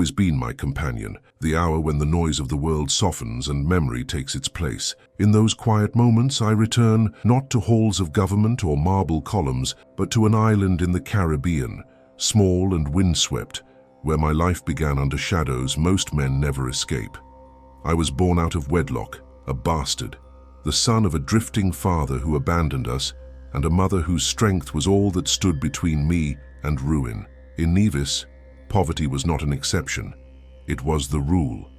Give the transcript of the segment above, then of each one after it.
always been my companion, the hour when the noise of the world softens and memory takes its place. In those quiet moments, I return not to halls of government or marble columns, but to an island in the Caribbean, small and windswept, where my life began under shadows most men never escape. I was born out of wedlock, a bastard, the son of a drifting father who abandoned us, and a mother whose strength was all that stood between me and ruin. In Nevis, poverty was not an exception, it was the rule.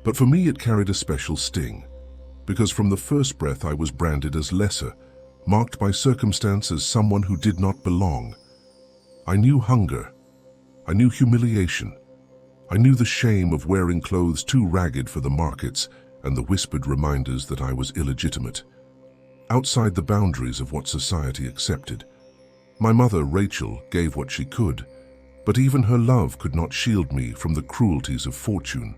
But for me it carried a special sting, because from the first breath I was branded as lesser, marked by circumstance as someone who did not belong. I knew hunger, I knew humiliation, I knew the shame of wearing clothes too ragged for the markets and the whispered reminders that I was illegitimate, outside the boundaries of what society accepted. My mother, Rachel, gave what she could, but even her love could not shield me from the cruelties of fortune.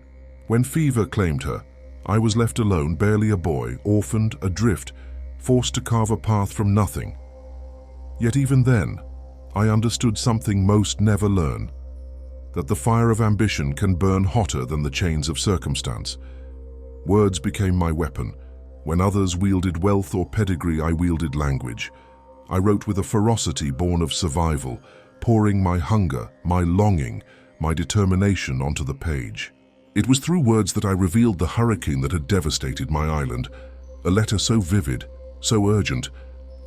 When fever claimed her, I was left alone, barely a boy, orphaned, adrift, forced to carve a path from nothing. Yet even then, I understood something most never learn, that the fire of ambition can burn hotter than the chains of circumstance. Words became my weapon. When others wielded wealth or pedigree, I wielded language. I wrote with a ferocity born of survival, pouring my hunger, my longing, my determination onto the page. It was through words that I revealed the hurricane that had devastated my island, a letter so vivid, so urgent,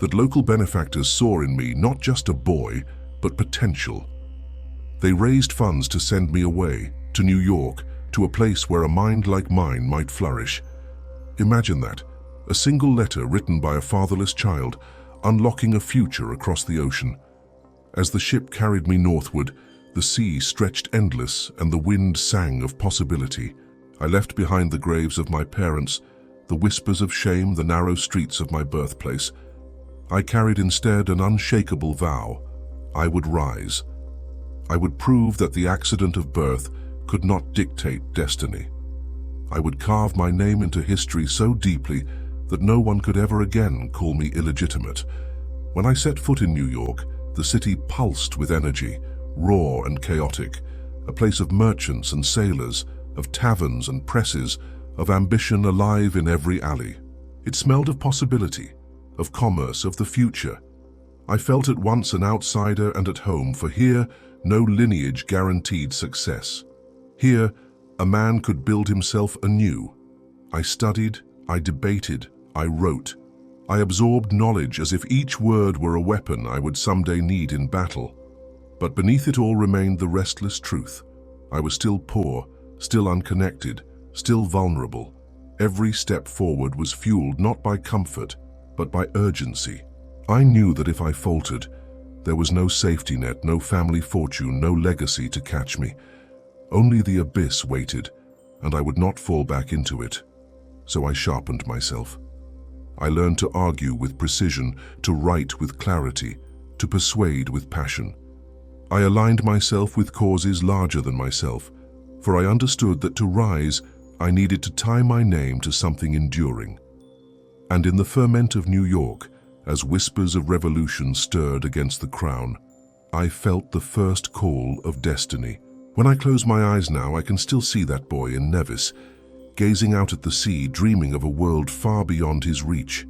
that local benefactors saw in me not just a boy, but potential. They raised funds to send me away, to New York, to a place where a mind like mine might flourish. Imagine that, a single letter written by a fatherless child, unlocking a future across the ocean. As the ship carried me northward, the sea stretched endless and the wind sang of possibility. I left behind the graves of my parents, the whispers of shame, the narrow streets of my birthplace. I carried instead an unshakable vow. I would rise. I would prove that the accident of birth could not dictate destiny. I would carve my name into history so deeply that no one could ever again call me illegitimate. When I set foot in New York, the city pulsed with energy, raw and chaotic, a place of merchants and sailors, of taverns and presses, of ambition alive in every alley. It smelled of possibility, of commerce, of the future. I felt at once an outsider and at home, for here no lineage guaranteed success. Here, a man could build himself anew. I studied, I debated, I wrote. I absorbed knowledge as if each word were a weapon I would someday need in battle. But beneath it all remained the restless truth. I was still poor, still unconnected, still vulnerable. Every step forward was fueled not by comfort, but by urgency. I knew that if I faltered, there was no safety net, no family fortune, no legacy to catch me. Only the abyss waited, and I would not fall back into it. So I sharpened myself. I learned to argue with precision, to write with clarity, to persuade with passion. I aligned myself with causes larger than myself, for I understood that to rise, I needed to tie my name to something enduring. And in the ferment of New York, as whispers of revolution stirred against the crown, I felt the first call of destiny. When I close my eyes now, I can still see that boy in Nevis, gazing out at the sea, dreaming of a world far beyond his reach.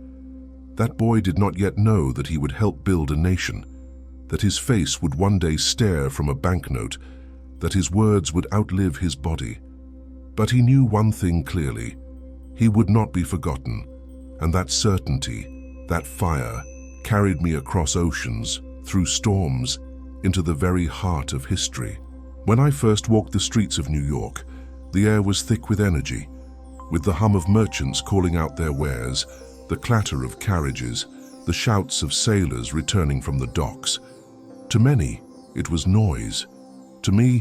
That boy did not yet know that he would help build a nation, that his face would one day stare from a banknote, that his words would outlive his body. But he knew one thing clearly: he would not be forgotten, and that certainty, that fire, carried me across oceans, through storms, into the very heart of history. When I first walked the streets of New York, the air was thick with energy, with the hum of merchants calling out their wares, the clatter of carriages, the shouts of sailors returning from the docks. To many, it was noise. To me,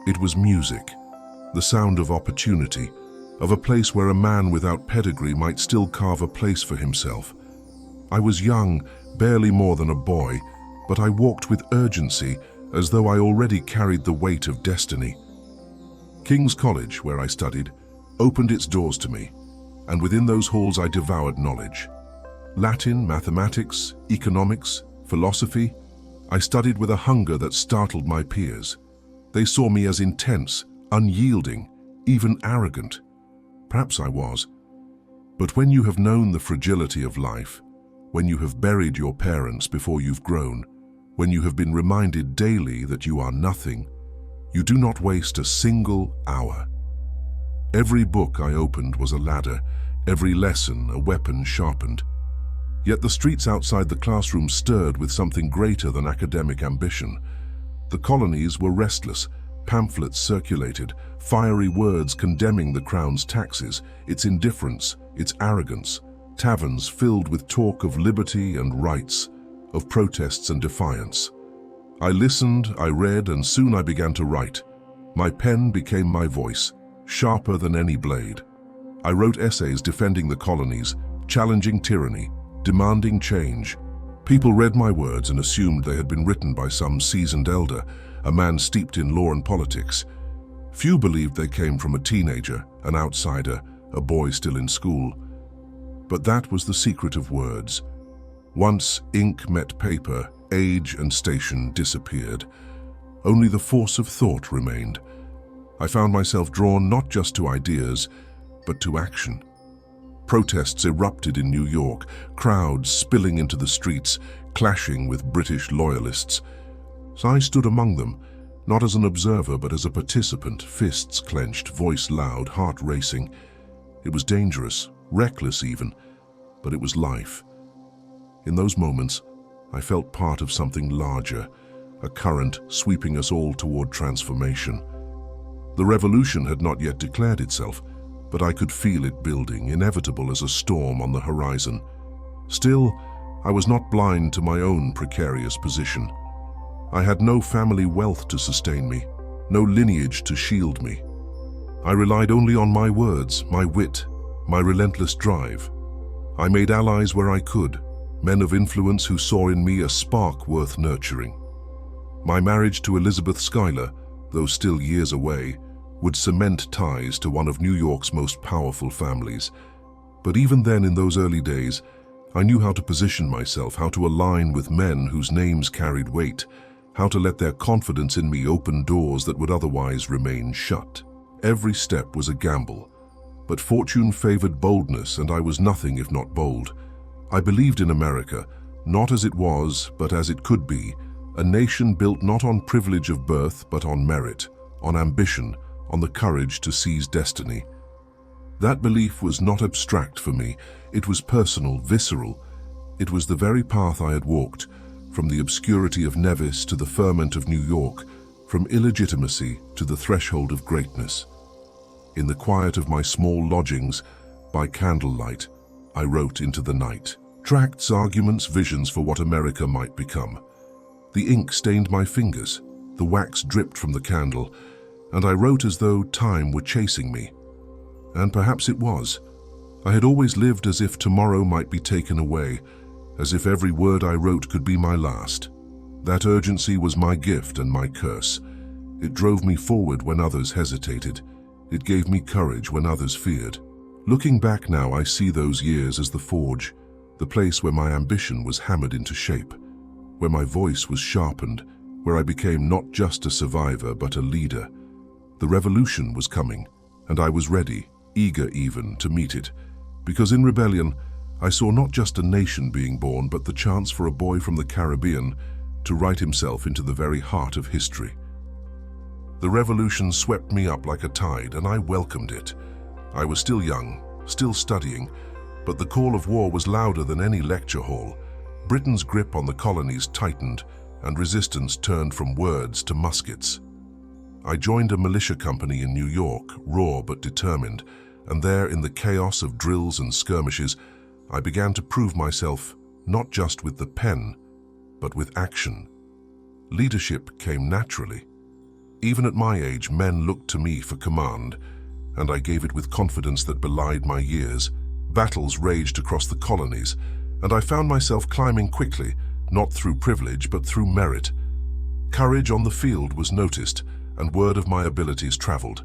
it was music, the sound of opportunity, of a place where a man without pedigree might still carve a place for himself. I was young, barely more than a boy, but I walked with urgency, as though I already carried the weight of destiny. King's College, where I studied, opened its doors to me, and within those halls I devoured knowledge. Latin, mathematics, economics, philosophy. I studied with a hunger that startled my peers. They saw me as intense, unyielding, even arrogant. Perhaps I was. But when you have known the fragility of life, when you have buried your parents before you've grown, when you have been reminded daily that you are nothing, you do not waste a single hour. Every book I opened was a ladder, every lesson a weapon sharpened. Yet the streets outside the classroom stirred with something greater than academic ambition. The colonies were restless, pamphlets circulated, fiery words condemning the Crown's taxes, its indifference, its arrogance, taverns filled with talk of liberty and rights, of protests and defiance. I listened, I read, and soon I began to write. My pen became my voice, sharper than any blade. I wrote essays defending the colonies, challenging tyranny, demanding change. People read my words and assumed they had been written by some seasoned elder, a man steeped in law and politics. Few believed they came from a teenager, an outsider, a boy still in school. But that was the secret of words. Once ink met paper, age and station disappeared. Only the force of thought remained. I found myself drawn not just to ideas, but to action. Protests erupted in New York, crowds spilling into the streets, clashing with British loyalists. So I stood among them, not as an observer but as a participant, fists clenched, voice loud, heart racing. It was dangerous, reckless even, but it was life. In those moments, I felt part of something larger, a current sweeping us all toward transformation. The revolution had not yet declared itself, but I could feel it building, inevitable as a storm on the horizon. Still, I was not blind to my own precarious position. I had no family wealth to sustain me, no lineage to shield me. I relied only on my words, my wit, my relentless drive. I made allies where I could, men of influence who saw in me a spark worth nurturing. My marriage to Elizabeth Schuyler, though still years away, would cement ties to one of New York's most powerful families. But even then, in those early days, I knew how to position myself, how to align with men whose names carried weight, how to let their confidence in me open doors that would otherwise remain shut. Every step was a gamble, but fortune favored boldness, and I was nothing if not bold. I believed in America, not as it was, but as it could be, a nation built not on privilege of birth, but on merit, on ambition, on the courage to seize destiny. That belief was not abstract for me. It was personal, visceral. It was the very path I had walked, from the obscurity of Nevis to the ferment of New York, from illegitimacy to the threshold of greatness. In the quiet of my small lodgings, by candlelight, I wrote into the night. Tracts, arguments, visions for what America might become. The ink stained my fingers, the wax dripped from the candle, and I wrote as though time were chasing me. And perhaps it was. I had always lived as if tomorrow might be taken away, as if every word I wrote could be my last. That urgency was my gift and my curse. It drove me forward when others hesitated. It gave me courage when others feared. Looking back now, I see those years as the forge, the place where my ambition was hammered into shape, where my voice was sharpened, where I became not just a survivor but a leader. The revolution was coming, and I was ready, eager even, to meet it, because in rebellion, I saw not just a nation being born, but the chance for a boy from the Caribbean to write himself into the very heart of history. The revolution swept me up like a tide, and I welcomed it. I was still young, still studying, but the call of war was louder than any lecture hall. Britain's grip on the colonies tightened, and resistance turned from words to muskets. I joined a militia company in New York, raw but determined, and there, in the chaos of drills and skirmishes, I began to prove myself not just with the pen, but with action. Leadership came naturally. Even at my age, men looked to me for command, and I gave it with confidence that belied my years. Battles raged across the colonies, and I found myself climbing quickly, not through privilege, but through merit. Courage on the field was noticed, and word of my abilities traveled.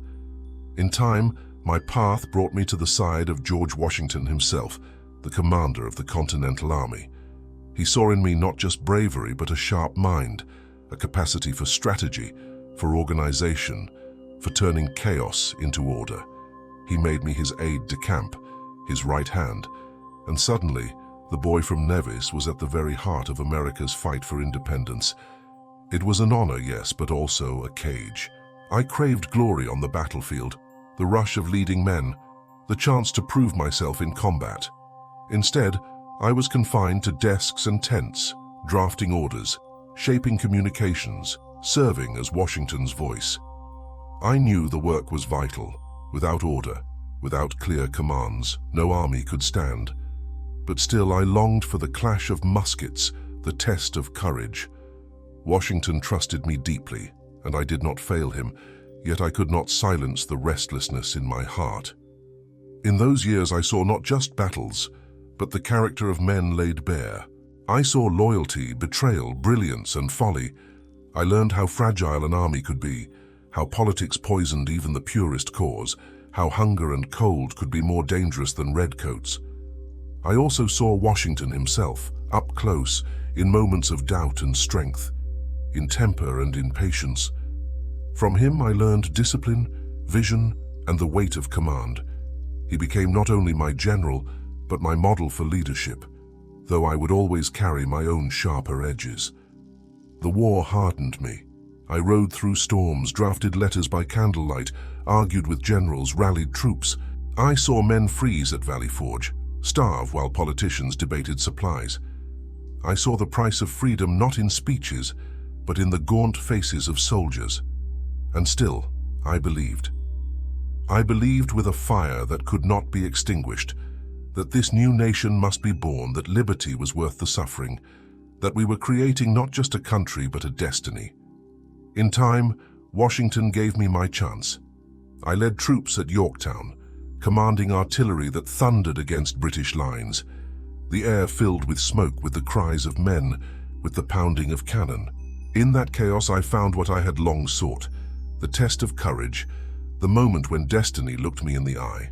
In time, my path brought me to the side of George Washington himself, the commander of the Continental Army. He saw in me not just bravery, but a sharp mind, a capacity for strategy, for organization, for turning chaos into order. He made me his aide-de-camp, his right hand, and suddenly, the boy from Nevis was at the very heart of America's fight for independence. It was an honor, yes, but also a cage. I craved glory on the battlefield, the rush of leading men, the chance to prove myself in combat. Instead, I was confined to desks and tents, drafting orders, shaping communications, serving as Washington's voice. I knew the work was vital. Without order, without clear commands, no army could stand. But still I longed for the clash of muskets, the test of courage. Washington trusted me deeply, and I did not fail him, yet I could not silence the restlessness in my heart. In those years I saw not just battles, but the character of men laid bare. I saw loyalty, betrayal, brilliance, and folly. I learned how fragile an army could be, how politics poisoned even the purest cause, how hunger and cold could be more dangerous than redcoats. I also saw Washington himself, up close, in moments of doubt and strength, in temper and in patience. From him I learned discipline, vision, and the weight of command. He became not only my general, but my model for leadership, though I would always carry my own sharper edges. The war hardened me. I rode through storms, drafted letters by candlelight, argued with generals, rallied troops. I saw men freeze at Valley Forge, starve while politicians debated supplies. I saw the price of freedom not in speeches, but in the gaunt faces of soldiers. And still, I believed. I believed with a fire that could not be extinguished, that this new nation must be born, that liberty was worth the suffering, that we were creating not just a country but a destiny. In time, Washington gave me my chance. I led troops at Yorktown, commanding artillery that thundered against British lines, the air filled with smoke, with the cries of men, with the pounding of cannon. In that chaos I found what I had long sought, the test of courage, the moment when destiny looked me in the eye.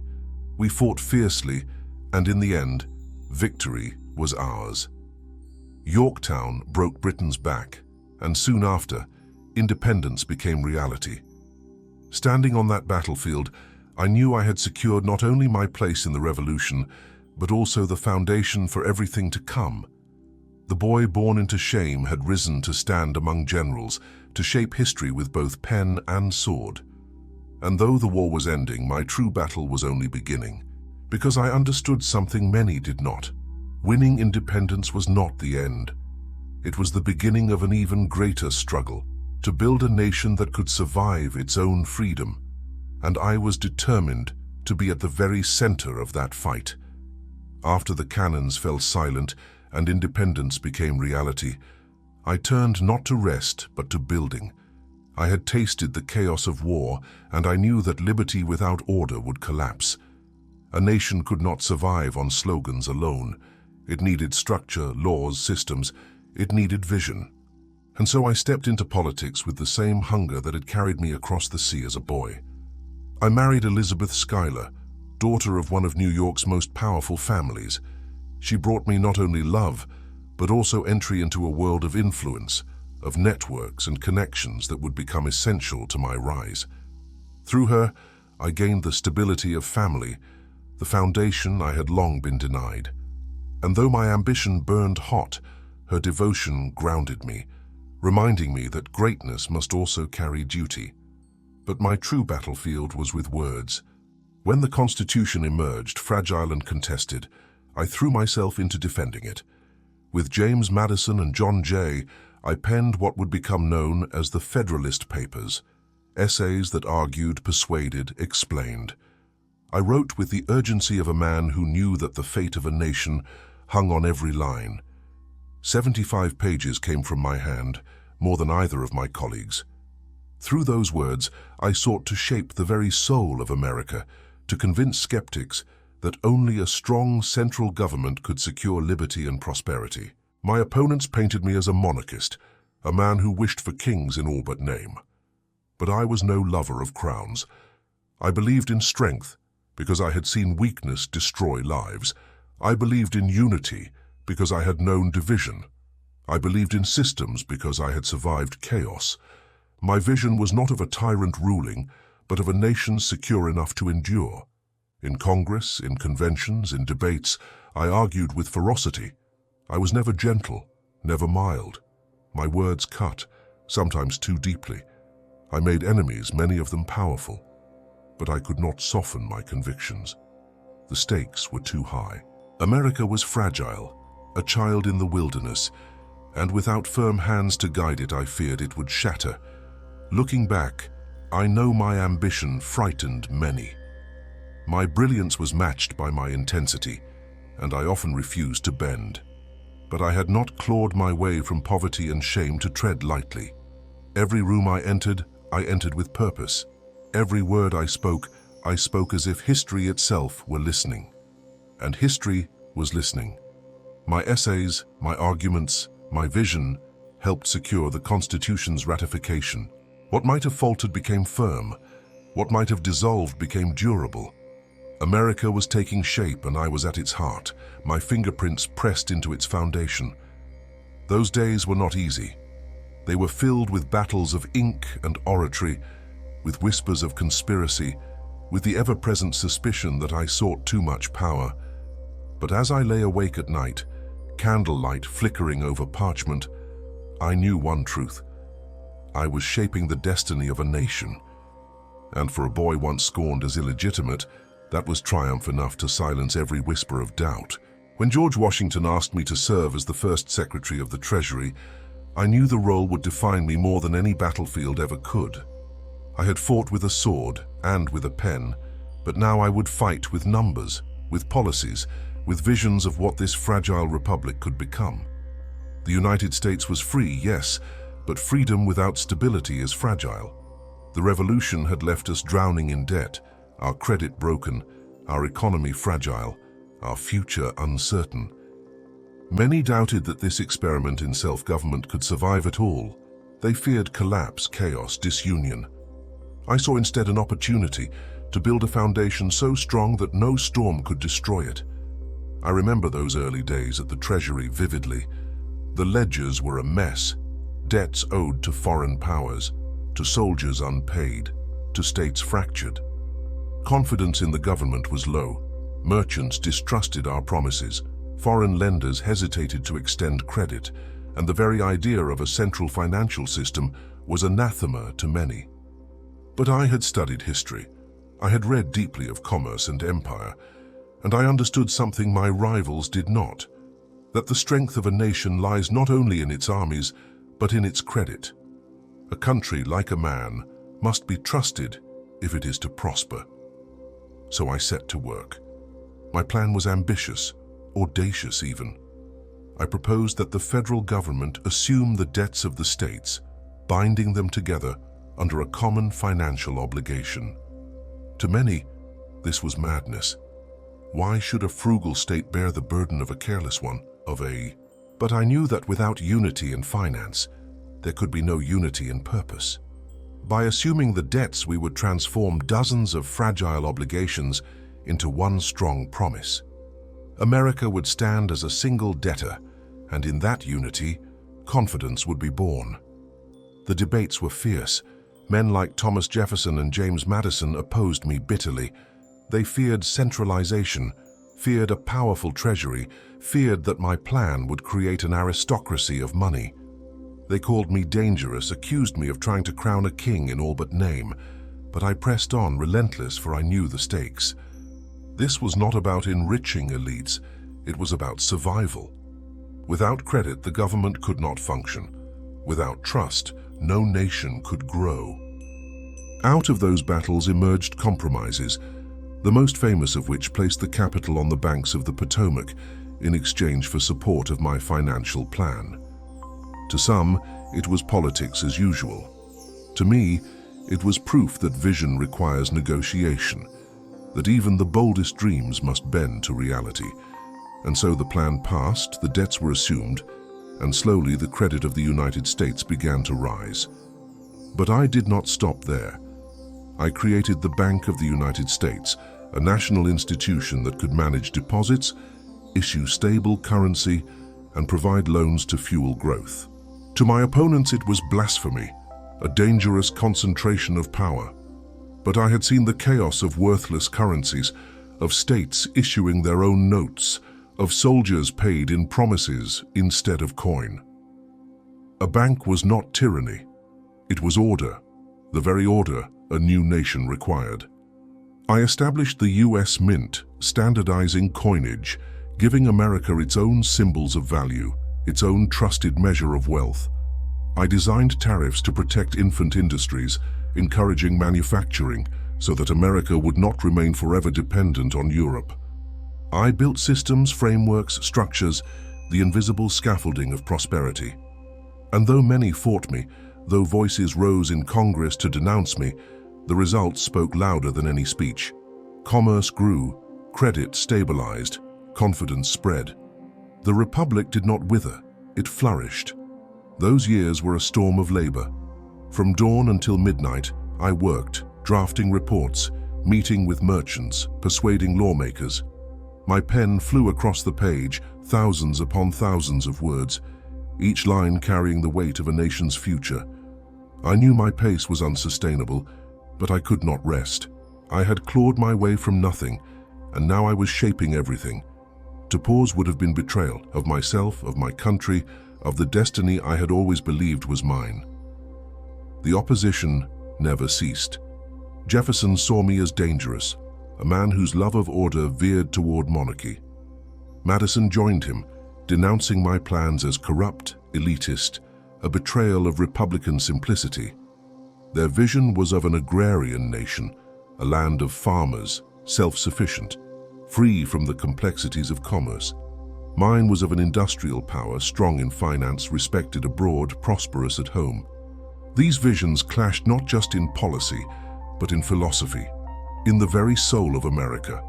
We fought fiercely, and in the end, victory was ours. Yorktown broke Britain's back, and soon after, independence became reality. Standing on that battlefield, I knew I had secured not only my place in the revolution, but also the foundation for everything to come. The boy born into shame had risen to stand among generals, to shape history with both pen and sword. And though the war was ending, my true battle was only beginning, because I understood something many did not. Winning independence was not the end. It was the beginning of an even greater struggle, to build a nation that could survive its own freedom. And I was determined to be at the very center of that fight. After the cannons fell silent and independence became reality, I turned not to rest but to building. I had tasted the chaos of war, and I knew that liberty without order would collapse. A nation could not survive on slogans alone. It needed structure, laws, systems. It needed vision. And so I stepped into politics with the same hunger that had carried me across the sea as a boy. I married Elizabeth Schuyler, daughter of one of New York's most powerful families. She brought me not only love, but also entry into a world of influence, of networks and connections that would become essential to my rise. Through her, I gained the stability of family, the foundation I had long been denied. And though my ambition burned hot, her devotion grounded me, reminding me that greatness must also carry duty. But my true battlefield was with words. When the Constitution emerged, fragile and contested, I threw myself into defending it. With James Madison and John Jay, I penned what would become known as the Federalist Papers, essays that argued, persuaded, explained. I wrote with the urgency of a man who knew that the fate of a nation hung on every line. 75 pages came from my hand, more than either of my colleagues. Through those words, I sought to shape the very soul of America, to convince skeptics that only a strong central government could secure liberty and prosperity. My opponents painted me as a monarchist, a man who wished for kings in all but name. But I was no lover of crowns. I believed in strength, because I had seen weakness destroy lives. I believed in unity, because I had known division. I believed in systems because I had survived chaos. My vision was not of a tyrant ruling, but of a nation secure enough to endure. In Congress, in conventions, in debates, I argued with ferocity. I was never gentle, never mild. My words cut, sometimes too deeply. I made enemies, many of them powerful. But I could not soften my convictions. The stakes were too high. America was fragile, a child in the wilderness, and without firm hands to guide it, I feared it would shatter. Looking back, I know my ambition frightened many. My brilliance was matched by my intensity, and I often refused to bend. But I had not clawed my way from poverty and shame to tread lightly. Every room I entered with purpose. Every word I spoke as if history itself were listening. And history was listening. My essays, my arguments, my vision helped secure the Constitution's ratification. What might have faltered became firm. What might have dissolved became durable. America was taking shape and I was at its heart, my fingerprints pressed into its foundation. Those days were not easy. They were filled with battles of ink and oratory, with whispers of conspiracy, with the ever-present suspicion that I sought too much power. But as I lay awake at night, candlelight flickering over parchment, I knew one truth. I was shaping the destiny of a nation. And for a boy once scorned as illegitimate, that was triumph enough to silence every whisper of doubt. When George Washington asked me to serve as the first Secretary of the Treasury, I knew the role would define me more than any battlefield ever could. I had fought with a sword and with a pen, but now I would fight with numbers, with policies, with visions of what this fragile republic could become. The United States was free, yes, but freedom without stability is fragile. The revolution had left us drowning in debt, our credit broken, our economy fragile, our future uncertain. Many doubted that this experiment in self-government could survive at all. They feared collapse, chaos, disunion. I saw instead an opportunity to build a foundation so strong that no storm could destroy it. I remember those early days at the Treasury vividly. The ledgers were a mess, debts owed to foreign powers, to soldiers unpaid, to states fractured. Confidence in the government was low. Merchants distrusted our promises. Foreign lenders hesitated to extend credit, and the very idea of a central financial system was anathema to many. But I had studied history. I had read deeply of commerce and empire, and I understood something my rivals did not, that the strength of a nation lies not only in its armies, but in its credit. A country, like a man, must be trusted if it is to prosper. So I set to work. My plan was ambitious, audacious even. I proposed that the federal government assume the debts of the states, binding them together under a common financial obligation. To many, this was madness. Why should a frugal state bear the burden of a careless one, But I knew that without unity in finance, there could be no unity in purpose. By assuming the debts, we would transform dozens of fragile obligations into one strong promise. America would stand as a single debtor, and in that unity, confidence would be born. The debates were fierce. Men like Thomas Jefferson and James Madison opposed me bitterly. They feared centralization, feared a powerful treasury, feared that my plan would create an aristocracy of money. They called me dangerous, accused me of trying to crown a king in all but name, but I pressed on, relentless, for I knew the stakes. This was not about enriching elites, it was about survival. Without credit, the government could not function. Without trust, no nation could grow. Out of those battles emerged compromises, the most famous of which placed the capital on the banks of the Potomac in exchange for support of my financial plan. To some, it was politics as usual. To me, it was proof that vision requires negotiation, that even the boldest dreams must bend to reality. And so the plan passed, the debts were assumed, and slowly the credit of the United States began to rise. But I did not stop there. I created the Bank of the United States, a national institution that could manage deposits, issue stable currency, and provide loans to fuel growth. To my opponents, it was blasphemy, a dangerous concentration of power. But I had seen the chaos of worthless currencies, of states issuing their own notes, of soldiers paid in promises instead of coin. A bank was not tyranny. It was order, the very order a new nation required. I established the US Mint, standardizing coinage, giving America its own symbols of value, its own trusted measure of wealth. I designed tariffs to protect infant industries, encouraging manufacturing so that America would not remain forever dependent on Europe. I built systems, frameworks, structures, the invisible scaffolding of prosperity. And though many fought me, though voices rose in Congress to denounce me, the results spoke louder than any speech. Commerce grew, credit stabilized, confidence spread. The Republic did not wither, it flourished. Those years were a storm of labor. From dawn until midnight, I worked, drafting reports, meeting with merchants, persuading lawmakers. My pen flew across the page, thousands upon thousands of words, each line carrying the weight of a nation's future. I knew my pace was unsustainable, but I could not rest. I had clawed my way from nothing, and now I was shaping everything. To pause would have been betrayal of myself, of my country, of the destiny I had always believed was mine. The opposition never ceased. Jefferson saw me as dangerous, a man whose love of order veered toward monarchy. Madison joined him, denouncing my plans as corrupt, elitist, a betrayal of Republican simplicity. Their vision was of an agrarian nation, a land of farmers, self-sufficient, free from the complexities of commerce. Mine was of an industrial power, strong in finance, respected abroad, prosperous at home. These visions clashed not just in policy, but in philosophy, in the very soul of America.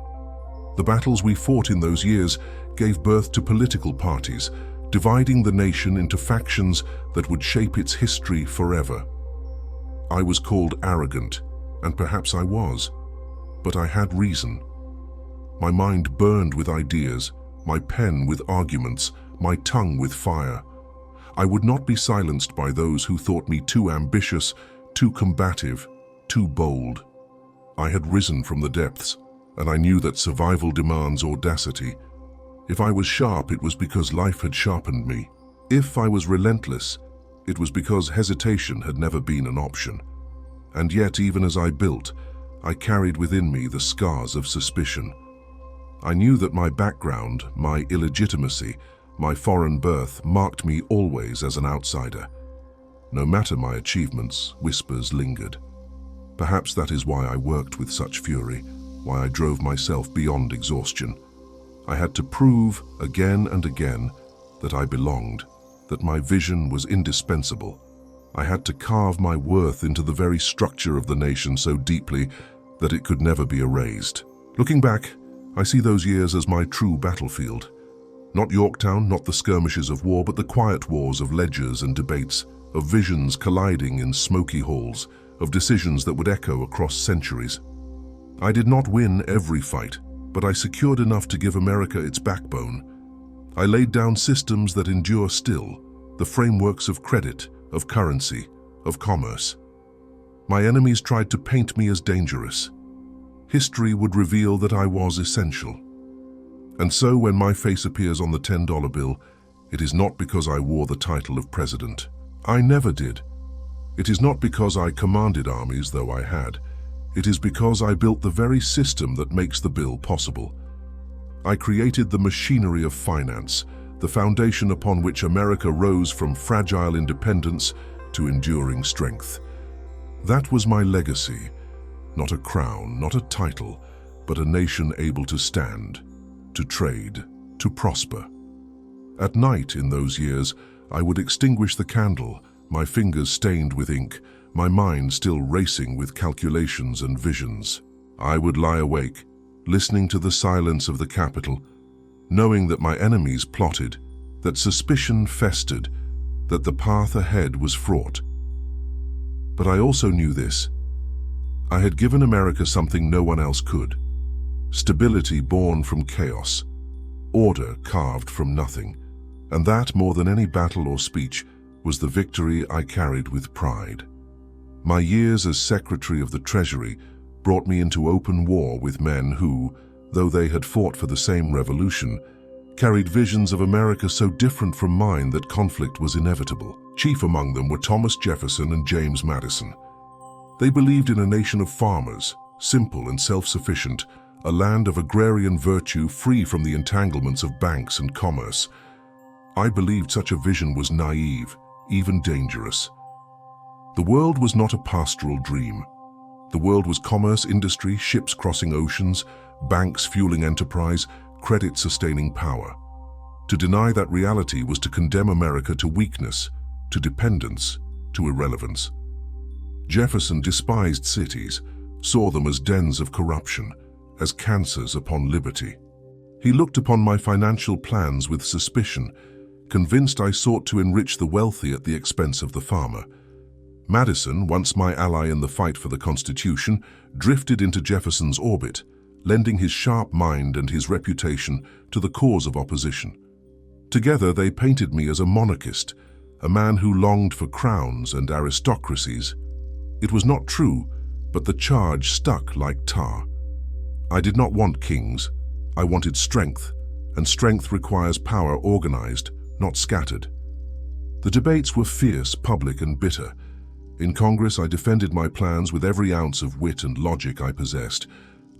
The battles we fought in those years gave birth to political parties, dividing the nation into factions that would shape its history forever. I was called arrogant, and perhaps I was, but I had reason. My mind burned with ideas, my pen with arguments, my tongue with fire. I would not be silenced by those who thought me too ambitious, too combative, too bold. I had risen from the depths, and I knew that survival demands audacity. If I was sharp, it was because life had sharpened me. If I was relentless, it was because hesitation had never been an option. And yet, even as I built, I carried within me the scars of suspicion. I knew that my background, my illegitimacy, my foreign birth marked me always as an outsider. No matter my achievements, whispers lingered. Perhaps that is why I worked with such fury, why I drove myself beyond exhaustion. I had to prove again and again that I belonged, that my vision was indispensable. I had to carve my worth into the very structure of the nation so deeply that it could never be erased. Looking back, I see those years as my true battlefield. Not Yorktown, not the skirmishes of war, but the quiet wars of ledgers and debates, of visions colliding in smoky halls, of decisions that would echo across centuries. I did not win every fight, but I secured enough to give America its backbone. I laid down systems that endure still, the frameworks of credit, of currency, of commerce. My enemies tried to paint me as dangerous. History would reveal that I was essential. And so when my face appears on the $10 bill, it is not because I wore the title of president. I never did. It is not because I commanded armies, though I had. It is because I built the very system that makes the bill possible. I created the machinery of finance, the foundation upon which America rose from fragile independence to enduring strength. That was my legacy, not a crown, not a title, but a nation able to stand, to trade, to prosper. At night in those years, I would extinguish the candle, my fingers stained with ink, my mind still racing with calculations and visions. I would lie awake, listening to the silence of the Capitol, knowing that my enemies plotted, that suspicion festered, that the path ahead was fraught. But I also knew this. I had given America something no one else could. Stability born from chaos, order carved from nothing, and that, more than any battle or speech, was the victory I carried with pride. My years as Secretary of the Treasury brought me into open war with men who, though they had fought for the same revolution, carried visions of America so different from mine that conflict was inevitable. Chief among them were Thomas Jefferson and James Madison. They believed in a nation of farmers, simple and self-sufficient, a land of agrarian virtue free from the entanglements of banks and commerce. I believed such a vision was naive, even dangerous. The world was not a pastoral dream. The world was commerce, industry, ships crossing oceans, banks fueling enterprise, credit sustaining power. To deny that reality was to condemn America to weakness, to dependence, to irrelevance. Jefferson despised cities, saw them as dens of corruption, as cancers upon liberty. He looked upon my financial plans with suspicion, convinced I sought to enrich the wealthy at the expense of the farmer. Madison, once my ally in the fight for the Constitution, drifted into Jefferson's orbit, lending his sharp mind and his reputation to the cause of opposition. Together they painted me as a monarchist, a man who longed for crowns and aristocracies. It was not true, but the charge stuck like tar. I did not want kings. I wanted strength, and strength requires power organized, not scattered. The debates were fierce, public, and bitter. In Congress, I defended my plans with every ounce of wit and logic I possessed.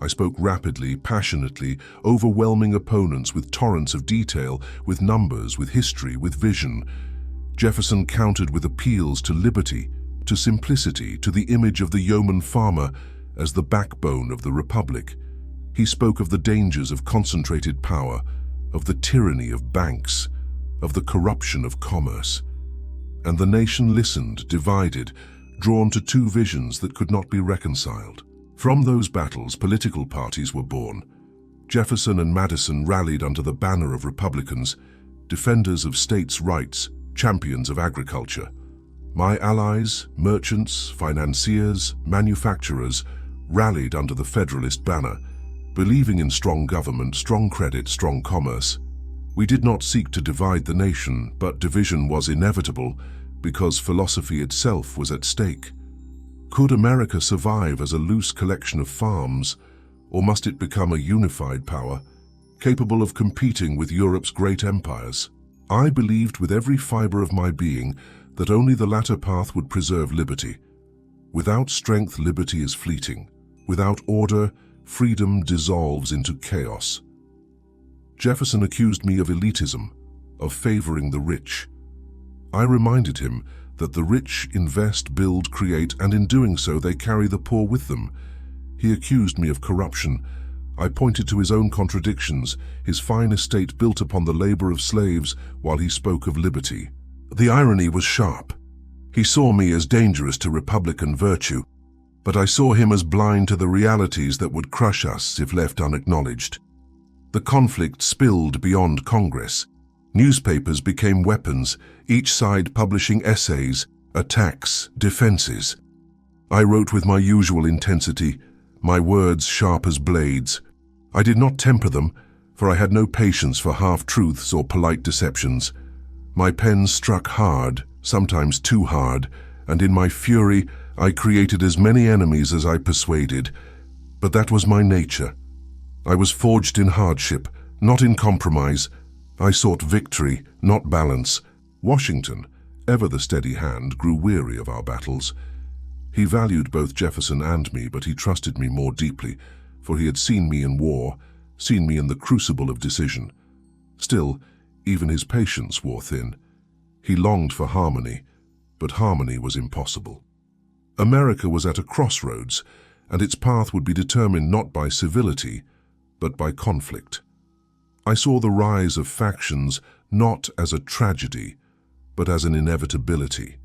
I spoke rapidly, passionately, overwhelming opponents with torrents of detail, with numbers, with history, with vision. Jefferson countered with appeals to liberty, to simplicity, to the image of the yeoman farmer as the backbone of the republic. He spoke of the dangers of concentrated power, of the tyranny of banks, of the corruption of commerce. And the nation listened, divided, drawn to two visions that could not be reconciled. From those battles, political parties were born. Jefferson and Madison rallied under the banner of Republicans, defenders of states' rights, champions of agriculture. My allies, merchants, financiers, manufacturers, rallied under the Federalist banner, believing in strong government, strong credit, strong commerce. We did not seek to divide the nation, but division was inevitable because philosophy itself was at stake. Could America survive as a loose collection of farms, or must it become a unified power, capable of competing with Europe's great empires? I believed with every fiber of my being that only the latter path would preserve liberty. Without strength, liberty is fleeting. Without order, freedom dissolves into chaos. Jefferson accused me of elitism, of favoring the rich. I reminded him that the rich invest, build, create, and in doing so they carry the poor with them. He accused me of corruption. I pointed to his own contradictions, his fine estate built upon the labor of slaves, while he spoke of liberty. The irony was sharp. He saw me as dangerous to Republican virtue, but I saw him as blind to the realities that would crush us if left unacknowledged. The conflict spilled beyond Congress. Newspapers became weapons, each side publishing essays, attacks, defenses. I wrote with my usual intensity, my words sharp as blades. I did not temper them, for I had no patience for half-truths or polite deceptions. My pen struck hard, sometimes too hard, and in my fury I created as many enemies as I persuaded. But that was my nature. I was forged in hardship, not in compromise. I sought victory, not balance. Washington, ever the steady hand, grew weary of our battles. He valued both Jefferson and me, but he trusted me more deeply, for he had seen me in war, seen me in the crucible of decision. Still, even his patience wore thin. He longed for harmony, but harmony was impossible. America was at a crossroads, and its path would be determined not by civility, but by conflict. I saw the rise of factions not as a tragedy, but as an inevitability.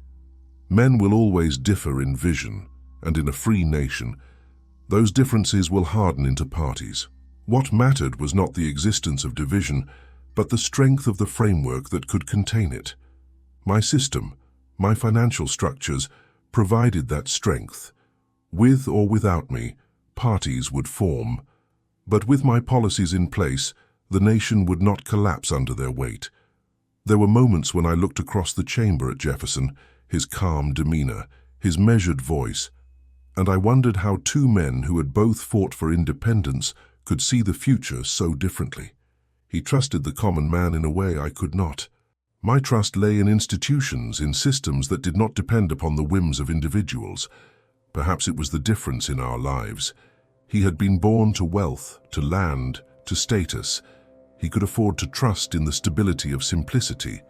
Men will always differ in vision, and in a free nation, those differences will harden into parties. What mattered was not the existence of division, but the strength of the framework that could contain it. My system, my financial structures, provided that strength. With or without me, parties would form. But with my policies in place, the nation would not collapse under their weight. There were moments when I looked across the chamber at Jefferson, his calm demeanor, his measured voice, And I wondered how two men who had both fought for independence could see the future so differently. He trusted the common man in a way I could not. My trust lay in institutions, in systems that did not depend upon the whims of individuals. Perhaps it was the difference in our lives. He had been born to wealth, to land, to status. He could afford to trust in the stability of simplicity.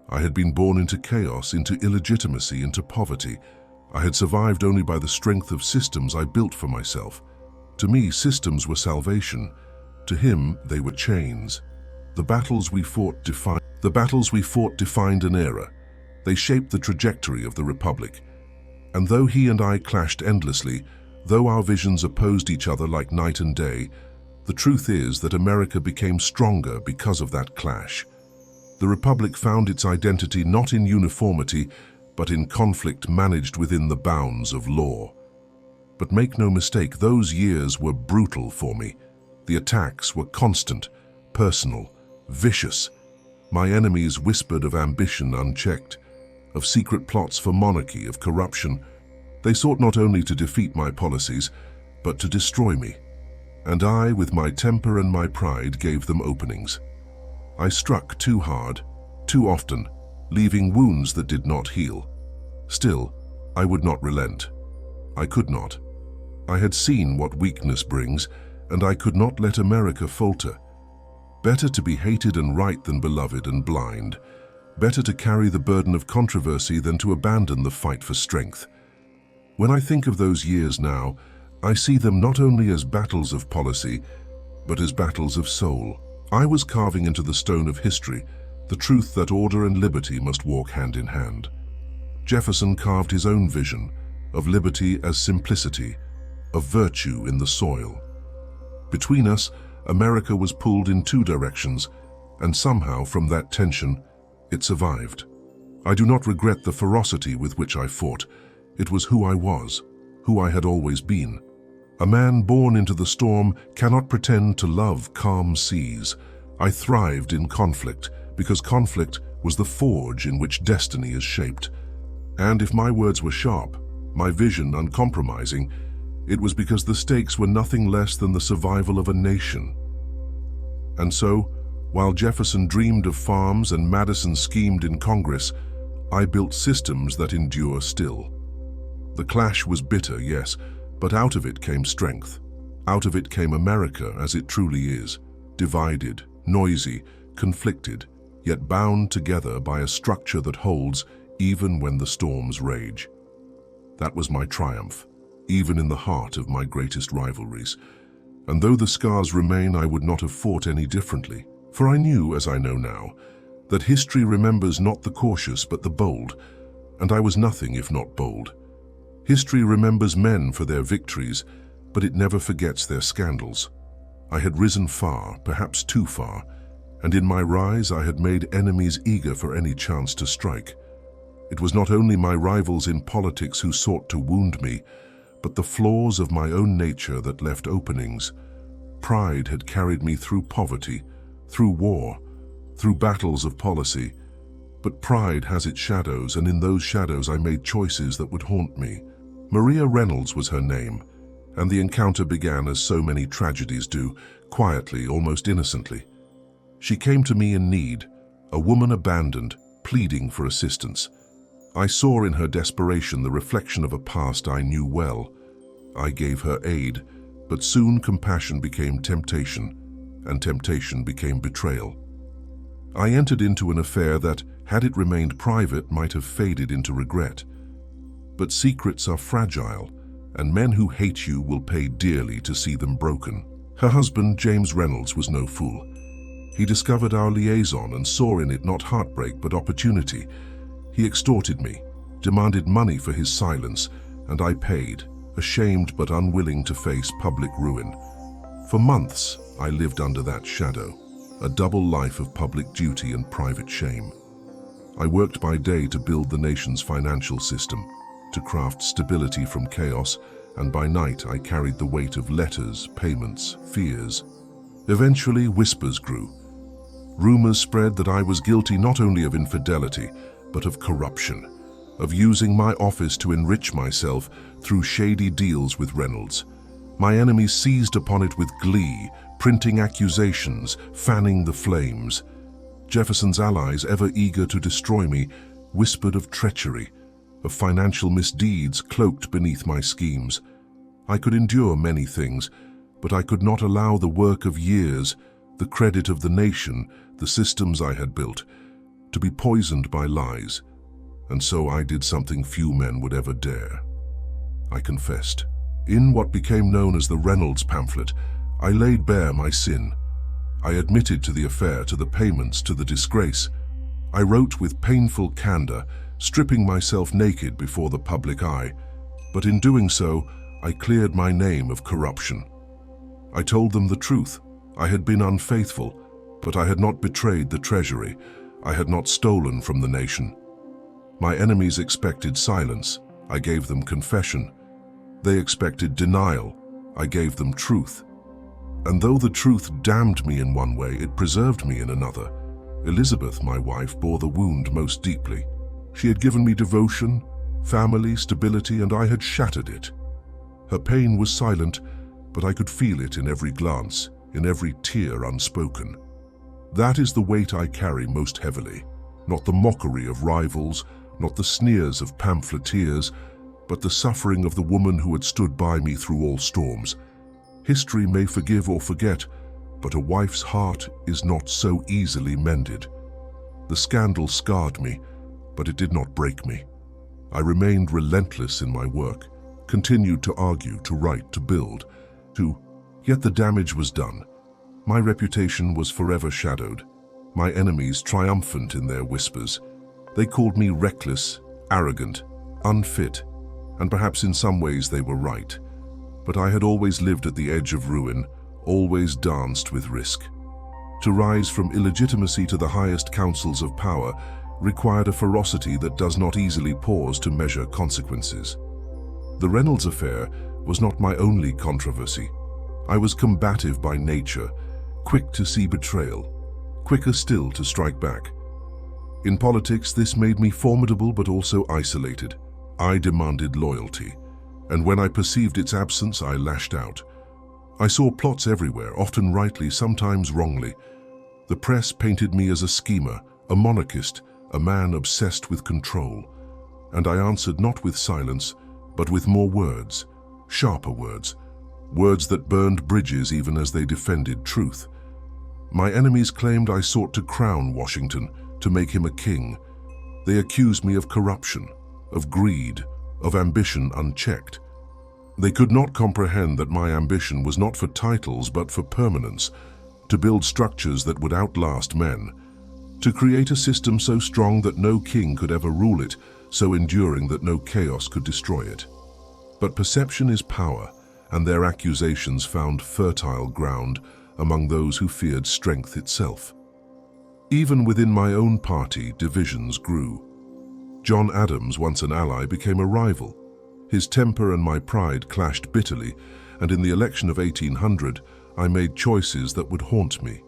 I had been born into chaos, into illegitimacy, into poverty. I had survived only by the strength of systems I built for myself. To me, systems were salvation. To him, they were chains. The battles we fought defined an era. They shaped the trajectory of the Republic. And though he and I clashed endlessly, though our visions opposed each other like night and day, the truth is that America became stronger because of that clash. The Republic found its identity not in uniformity, but in conflict managed within the bounds of law. But make no mistake, those years were brutal for me. The attacks were constant, personal, vicious. My enemies whispered of ambition unchecked, of secret plots for monarchy, of corruption. They sought not only to defeat my policies, but to destroy me. And I, with my temper and my pride, gave them openings. I struck too hard, too often, leaving wounds that did not heal. Still, I would not relent. I could not. I had seen what weakness brings, and I could not let America falter. Better to be hated and right than beloved and blind. Better to carry the burden of controversy than to abandon the fight for strength. When I think of those years now, I see them not only as battles of policy, but as battles of soul. I was carving into the stone of history the truth that order and liberty must walk hand in hand. Jefferson carved his own vision of liberty as simplicity, of virtue in the soil. Between us, America was pulled in two directions, and somehow from that tension, it survived. I do not regret the ferocity with which I fought. It was who I was, who I had always been. A man born into the storm cannot pretend to love calm seas. I thrived in conflict because conflict was the forge in which destiny is shaped. And if my words were sharp, my vision uncompromising, it was because the stakes were nothing less than the survival of a nation. And so, while Jefferson dreamed of farms and Madison schemed in Congress, I built systems that endure still. The clash was bitter, yes, but out of it came strength. Out of it came America as it truly is, divided, noisy, conflicted, yet bound together by a structure that holds even when the storms rage. That was my triumph, even in the heart of my greatest rivalries. And though the scars remain, I would not have fought any differently. For I knew, as I know now, that history remembers not the cautious but the bold, and I was nothing if not bold. History remembers men for their victories, but it never forgets their scandals. I had risen far, perhaps too far, and in my rise I had made enemies eager for any chance to strike. It was not only my rivals in politics who sought to wound me, but the flaws of my own nature that left openings. Pride had carried me through poverty, through war, through battles of policy. But pride has its shadows, and in those shadows I made choices that would haunt me. Maria Reynolds was her name, and the encounter began as so many tragedies do, quietly, almost innocently. She came to me in need, a woman abandoned, pleading for assistance. I saw in her desperation the reflection of a past I knew well. I gave her aid, but soon compassion became temptation, and temptation became betrayal. I entered into an affair that, had it remained private, might have faded into regret. But secrets are fragile, and men who hate you will pay dearly to see them broken. Her husband, James Reynolds, was no fool. He discovered our liaison and saw in it not heartbreak but opportunity. He extorted me, demanded money for his silence, and I paid, ashamed but unwilling to face public ruin. For months, I lived under that shadow, a double life of public duty and private shame. I worked by day to build the nation's financial system, to craft stability from chaos, and by night I carried the weight of letters, payments, fears. Eventually, whispers grew. Rumors spread that I was guilty not only of infidelity, but of corruption. of using my office to enrich myself through shady deals with Reynolds. My enemies seized upon it with glee, printing accusations, fanning the flames. Jefferson's allies, ever eager to destroy me, whispered of treachery, of financial misdeeds cloaked beneath my schemes. I could endure many things, but I could not allow the work of years, the credit of the nation, the systems I had built, to be poisoned by lies. And so I did something few men would ever dare. I confessed. In what became known as the Reynolds pamphlet, I laid bare my sin. I admitted to the affair, to the payments, to the disgrace. I wrote with painful candor, stripping myself naked before the public eye. But in doing so, I cleared my name of corruption. I told them the truth. I had been unfaithful, but I had not betrayed the Treasury. I had not stolen from the nation. My enemies expected silence. I gave them confession. They expected denial. I gave them truth. And though the truth damned me in one way, it preserved me in another. Elizabeth, my wife, bore the wound most deeply. She had given me devotion, family, stability, and I had shattered it. Her pain was silent, but I could feel it in every glance, in every tear unspoken. That is the weight I carry most heavily, not the mockery of rivals, not the sneers of pamphleteers, but the suffering of the woman who had stood by me through all storms. History may forgive or forget, but a wife's heart is not so easily mended. The scandal scarred me, but it did not break me. I remained relentless in my work, continued to argue, to write, to build, yet the damage was done. My reputation was forever shadowed, my enemies triumphant in their whispers. They called me reckless, arrogant, unfit, and perhaps in some ways they were right. But I had always lived at the edge of ruin, always danced with risk. To rise from illegitimacy to the highest councils of power required a ferocity that does not easily pause to measure consequences. The Reynolds affair was not my only controversy. I was combative by nature, quick to see betrayal, quicker still to strike back. In politics, this made me formidable but also isolated. I demanded loyalty, and when I perceived its absence, I lashed out. I saw plots everywhere, often rightly, sometimes wrongly. The press painted me as a schemer, a monarchist, a man obsessed with control. And I answered not with silence, but with more words, sharper words, words that burned bridges even as they defended truth. My enemies claimed I sought to crown Washington, to make him a king. They accused me of corruption, of greed, of ambition unchecked. They could not comprehend that my ambition was not for titles but for permanence, to build structures that would outlast men, to create a system so strong that no king could ever rule it, so enduring that no chaos could destroy it. But perception is power, and their accusations found fertile ground among those who feared strength itself. Even within my own party, divisions grew. John Adams, once an ally, became a rival. His temper and my pride clashed bitterly, and in the election of 1800, I made choices that would haunt me.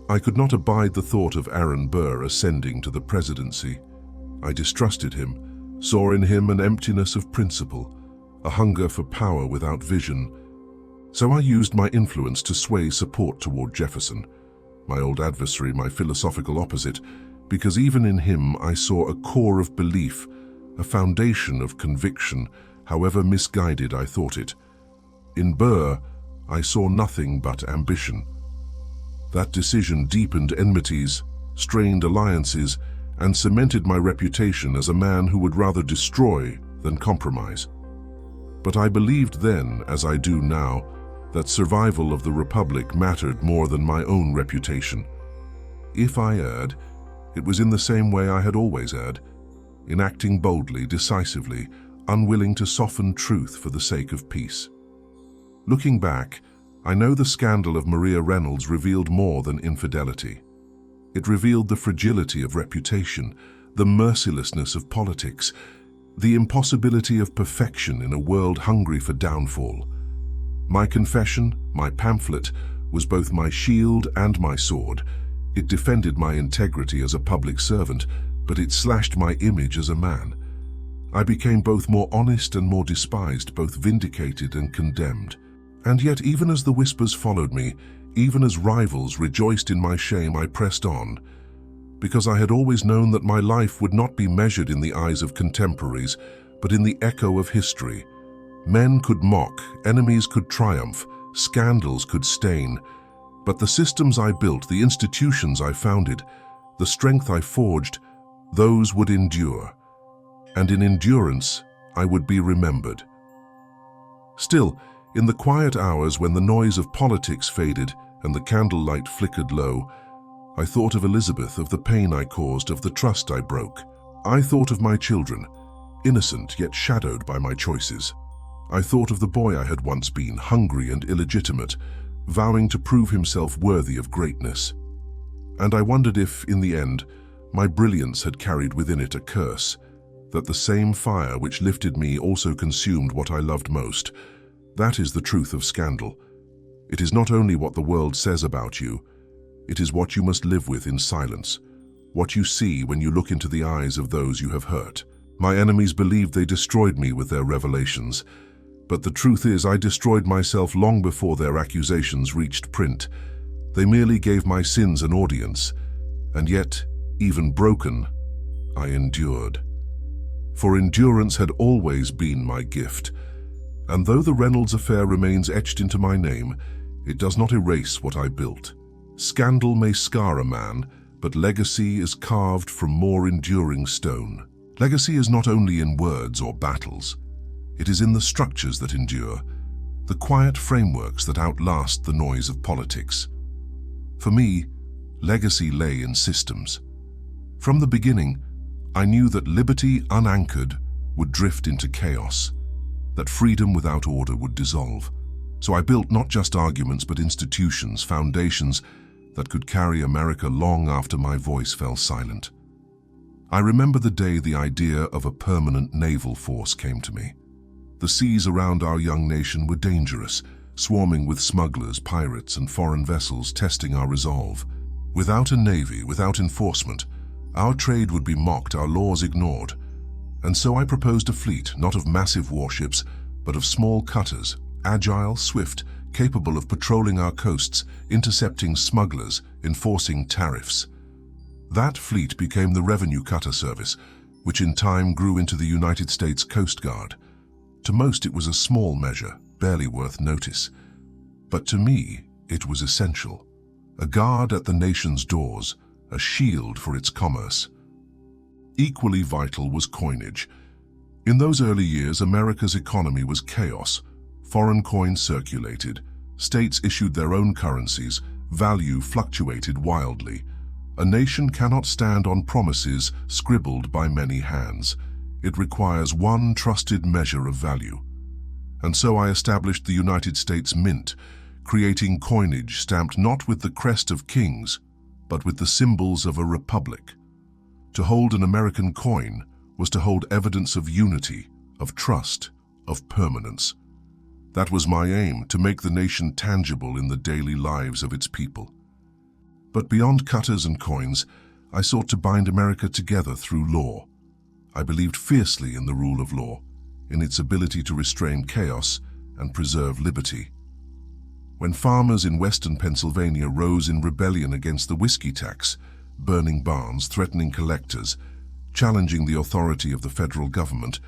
I could not abide the thought of Aaron Burr ascending to the presidency. I distrusted him, saw in him an emptiness of principle, a hunger for power without vision. So I used my influence to sway support toward Jefferson, my old adversary, my philosophical opposite, because even in him I saw a core of belief, a foundation of conviction, however misguided I thought it. In Burr, I saw nothing but ambition. That decision deepened enmities, strained alliances, and cemented my reputation as a man who would rather destroy than compromise. But I believed then, as I do now, that survival of the Republic mattered more than my own reputation. If I erred, it was in the same way I had always erred, in acting boldly, decisively, unwilling to soften truth for the sake of peace. Looking back, I know the scandal of Maria Reynolds revealed more than infidelity. It revealed the fragility of reputation, the mercilessness of politics, the impossibility of perfection in a world hungry for downfall. My confession, my pamphlet, was both my shield and my sword. It defended my integrity as a public servant, but it slashed my image as a man. I became both more honest and more despised, both vindicated and condemned. And yet, even as the whispers followed me, even as rivals rejoiced in my shame, I pressed on, because I had always known that my life would not be measured in the eyes of contemporaries, but in the echo of history. Men could mock, enemies could triumph, scandals could stain, but the systems I built, the institutions I founded, the strength I forged, those would endure. And in endurance, I would be remembered. Still, in the quiet hours when the noise of politics faded and the candlelight flickered low, I thought of Elizabeth, of the pain I caused, of the trust I broke. I thought of my children, innocent yet shadowed by my choices. I thought of the boy I had once been, hungry and illegitimate, vowing to prove himself worthy of greatness. And I wondered if, in the end, my brilliance had carried within it a curse, that the same fire which lifted me also consumed what I loved most. That is the truth of scandal. It is not only what the world says about you, it is what you must live with in silence, what you see when you look into the eyes of those you have hurt. My enemies believed they destroyed me with their revelations, but the truth is I destroyed myself long before their accusations reached print. They merely gave my sins an audience, and yet, even broken, I endured. For endurance had always been my gift, and though the Reynolds affair remains etched into my name, it does not erase what I built. Scandal may scar a man, but legacy is carved from more enduring stone. Legacy is not only in words or battles. It is in the structures that endure, the quiet frameworks that outlast the noise of politics. For me, legacy lay in systems. From the beginning, I knew that liberty unanchored would drift into chaos, that freedom without order would dissolve. So I built not just arguments but institutions, foundations that could carry America long after my voice fell silent. I remember the day the idea of a permanent naval force came to me. The seas around our young nation were dangerous, swarming with smugglers, pirates, and foreign vessels testing our resolve. Without a navy, without enforcement, our trade would be mocked, our laws ignored. And so I proposed a fleet, not of massive warships, but of small cutters, agile, swift, capable of patrolling our coasts, intercepting smugglers, enforcing tariffs. That fleet became the Revenue Cutter Service, which in time grew into the United States Coast Guard. To most it was a small measure, barely worth notice. But to me, it was essential. A guard at the nation's doors, a shield for its commerce. Equally vital was coinage. In those early years, America's economy was chaos. Foreign coins circulated, states issued their own currencies, value fluctuated wildly. A nation cannot stand on promises scribbled by many hands. It requires one trusted measure of value. And so I established the United States Mint, creating coinage stamped not with the crest of kings, but with the symbols of a republic. To hold an American coin was to hold evidence of unity, of trust, of permanence. That was my aim, to make the nation tangible in the daily lives of its people. But beyond cutters and coins, I sought to bind America together through law. I believed fiercely in the rule of law, in its ability to restrain chaos and preserve liberty. When farmers in western Pennsylvania rose in rebellion against the whiskey tax, burning barns, threatening collectors, challenging the authority of the federal government,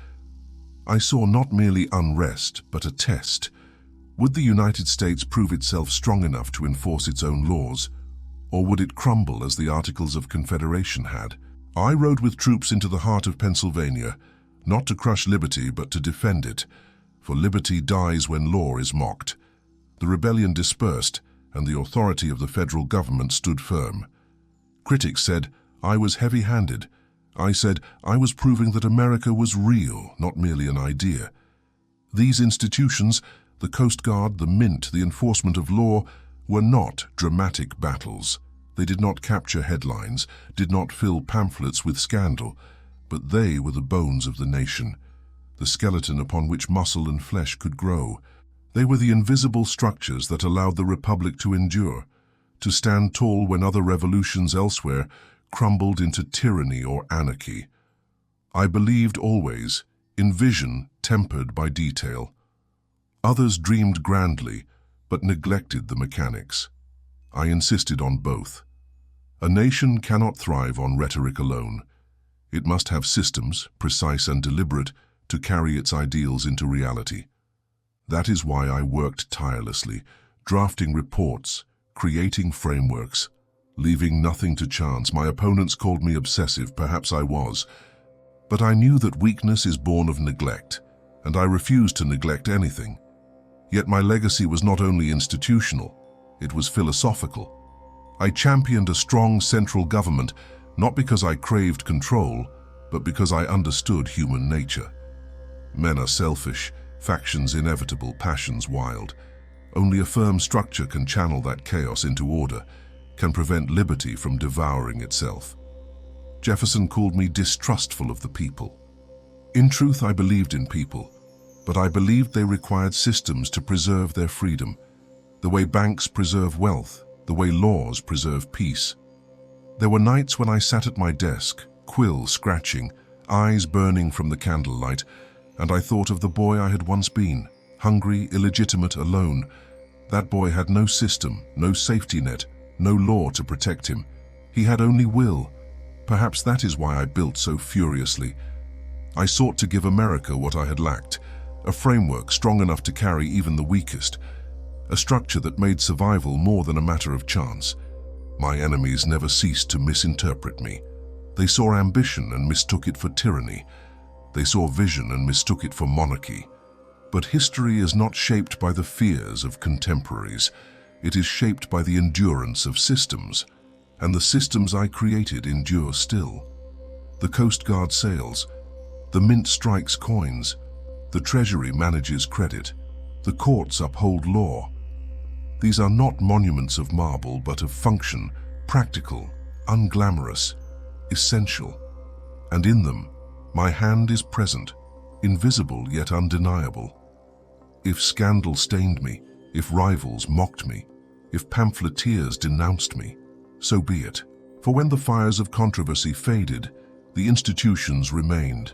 I saw not merely unrest, but a test. Would the United States prove itself strong enough to enforce its own laws, or would it crumble as the Articles of Confederation had? I rode with troops into the heart of Pennsylvania, not to crush liberty, but to defend it, for liberty dies when law is mocked. The rebellion dispersed, and the authority of the federal government stood firm. Critics said I was heavy-handed. I said I was proving that America was real, not merely an idea. These institutions, the Coast Guard, the Mint, the enforcement of law, were not dramatic battles. They did not capture headlines, did not fill pamphlets with scandal, but they were the bones of the nation, the skeleton upon which muscle and flesh could grow. They were the invisible structures that allowed the Republic to endure, to stand tall when other revolutions elsewhere crumbled into tyranny or anarchy. I believed always, in vision tempered by detail. Others dreamed grandly, but neglected the mechanics. I insisted on both. A nation cannot thrive on rhetoric alone. It must have systems, precise and deliberate, to carry its ideals into reality. That is why I worked tirelessly, drafting reports, creating frameworks, leaving nothing to chance. My opponents called me obsessive, perhaps I was, but I knew that weakness is born of neglect, and I refused to neglect anything. Yet my legacy was not only institutional, it was philosophical. I championed a strong central government, not because I craved control, but because I understood human nature. Men are selfish, factions inevitable, passions wild. Only a firm structure can channel that chaos into order, can prevent liberty from devouring itself. Jefferson called me distrustful of the people. In truth, I believed in people, but I believed they required systems to preserve their freedom, the way banks preserve wealth, the way laws preserve peace. There were nights when I sat at my desk, quill scratching, eyes burning from the candlelight, and I thought of the boy I had once been, hungry, illegitimate, alone. That boy had no system, no safety net, no law to protect him. He had only will. Perhaps that is why I built so furiously. I sought to give America what I had lacked, a framework strong enough to carry even the weakest, a structure that made survival more than a matter of chance. My enemies never ceased to misinterpret me. They saw ambition and mistook it for tyranny. They saw vision and mistook it for monarchy. But history is not shaped by the fears of contemporaries. It is shaped by the endurance of systems. And the systems I created endure still. The Coast Guard sails. The Mint strikes coins. The Treasury manages credit. The courts uphold law. These are not monuments of marble, but of function, practical, unglamorous, essential. And in them, my hand is present, invisible yet undeniable. If scandal stained me, if rivals mocked me, if pamphleteers denounced me, so be it. For when the fires of controversy faded, the institutions remained.